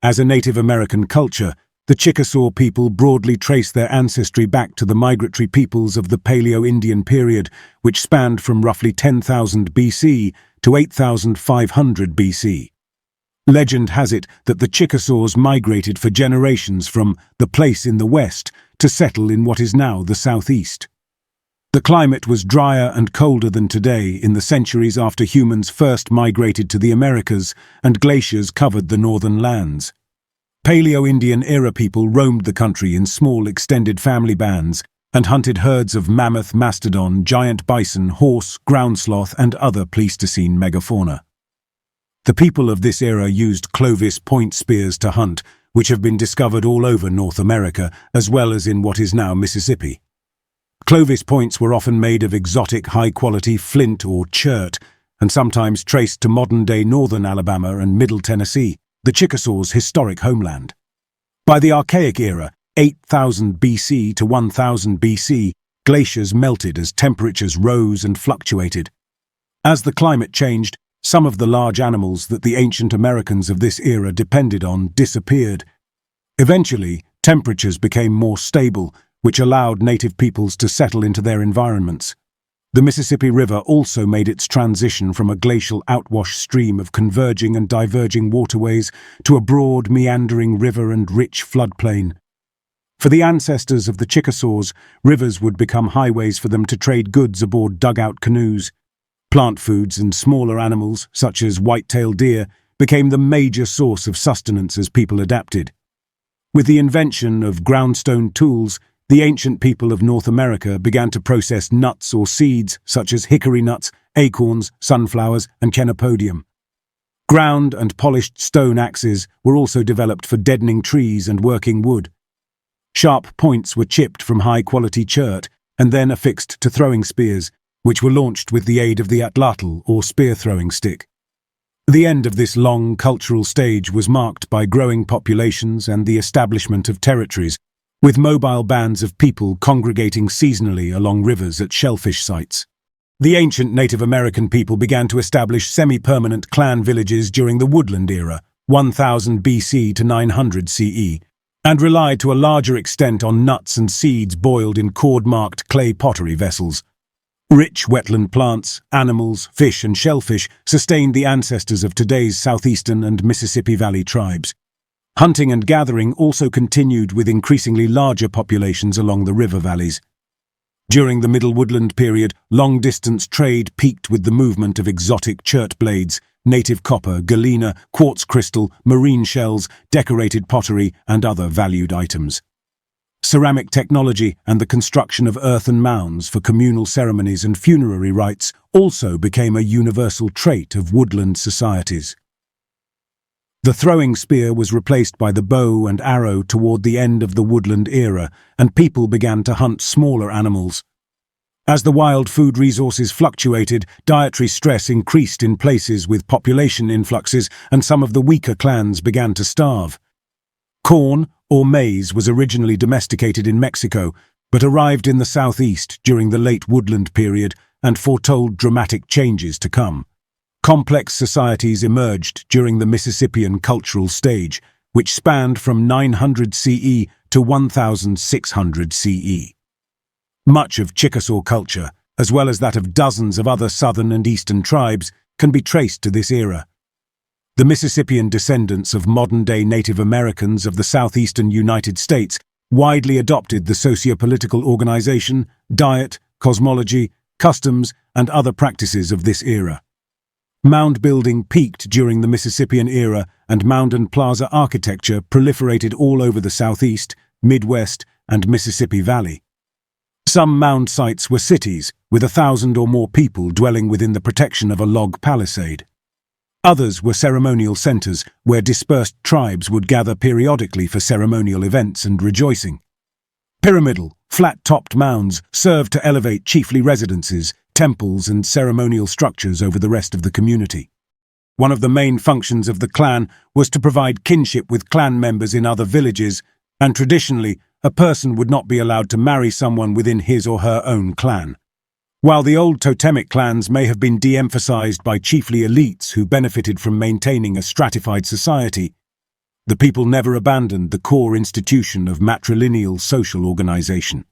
As a Native American culture, the Chickasaw people broadly trace their ancestry back to the migratory peoples of the Paleo-Indian period, which spanned from roughly 10,000 BC to 8,500 BC. Legend has it that the Chickasaws migrated for generations from the place in the west to settle in what is now the southeast. The climate was drier and colder than today in the centuries after humans first migrated to the Americas and glaciers covered the northern lands. Paleo-Indian Era people roamed the country in small extended family bands and hunted herds of mammoth, mastodon, giant bison, horse, ground sloth and other Pleistocene megafauna. The people of this era used Clovis point spears to hunt, which have been discovered all over North America as well as in what is now Mississippi. Clovis points were often made of exotic high-quality flint or chert and sometimes traced to modern-day northern Alabama and middle Tennessee, the Chickasaws' historic homeland. By the Archaic Era, 8,000 BC to 1,000 BC, glaciers melted as temperatures rose and fluctuated. As the climate changed, some of the large animals that the ancient Americans of this era depended on disappeared. Eventually, temperatures became more stable, which allowed native peoples to settle into their environments. The Mississippi River also made its transition from a glacial outwash stream of converging and diverging waterways to a broad, meandering river and rich floodplain. For the ancestors of the Chickasaws, rivers would become highways for them to trade goods aboard dugout canoes. Plant foods and smaller animals, such as white-tailed deer, became the major source of sustenance as people adapted. With the invention of groundstone tools, the ancient people of North America began to process nuts or seeds such as hickory nuts, acorns, sunflowers, and chenopodium. Ground and polished stone axes were also developed for deadening trees and working wood. Sharp points were chipped from high-quality chert and then affixed to throwing spears, which were launched with the aid of the atlatl or spear-throwing stick. The end of this long cultural stage was marked by growing populations and the establishment of territories, with mobile bands of people congregating seasonally along rivers at shellfish sites. The ancient Native American people began to establish semi-permanent clan villages during the Woodland Era, 1000 BC to 900 CE, and relied to a larger extent on nuts and seeds boiled in cord-marked clay pottery vessels. Rich wetland plants, animals, fish and shellfish sustained the ancestors of today's southeastern and Mississippi Valley tribes. Hunting and gathering also continued with increasingly larger populations along the river valleys. During the Middle Woodland period, long-distance trade peaked with the movement of exotic chert blades, native copper, galena, quartz crystal, marine shells, decorated pottery, and other valued items. Ceramic technology and the construction of earthen mounds for communal ceremonies and funerary rites also became a universal trait of woodland societies. The throwing spear was replaced by the bow and arrow toward the end of the Woodland Era, and people began to hunt smaller animals. As the wild food resources fluctuated, dietary stress increased in places with population influxes, and some of the weaker clans began to starve. Corn, or maize, was originally domesticated in Mexico, but arrived in the southeast during the late Woodland period and foretold dramatic changes to come. Complex societies emerged during the Mississippian cultural stage, which spanned from 900 CE to 1600 CE. Much of Chickasaw culture, as well as that of dozens of other southern and eastern tribes, can be traced to this era. The Mississippian descendants of modern-day Native Americans of the southeastern United States widely adopted the socio-political organization, diet, cosmology, customs, and other practices of this era. Mound building peaked during the Mississippian Era, and mound and plaza architecture proliferated all over the Southeast, Midwest, and Mississippi Valley. Some mound sites were cities, with 1,000 or more people dwelling within the protection of a log palisade. Others were ceremonial centers, where dispersed tribes would gather periodically for ceremonial events and rejoicing. Pyramidal, flat-topped mounds served to elevate chiefly residences, temples and ceremonial structures over the rest of the community. One of the main functions of the clan was to provide kinship with clan members in other villages, and traditionally, a person would not be allowed to marry someone within his or her own clan. While the old totemic clans may have been de-emphasized by chiefly elites who benefited from maintaining a stratified society, The people never abandoned the core institution of matrilineal social organization.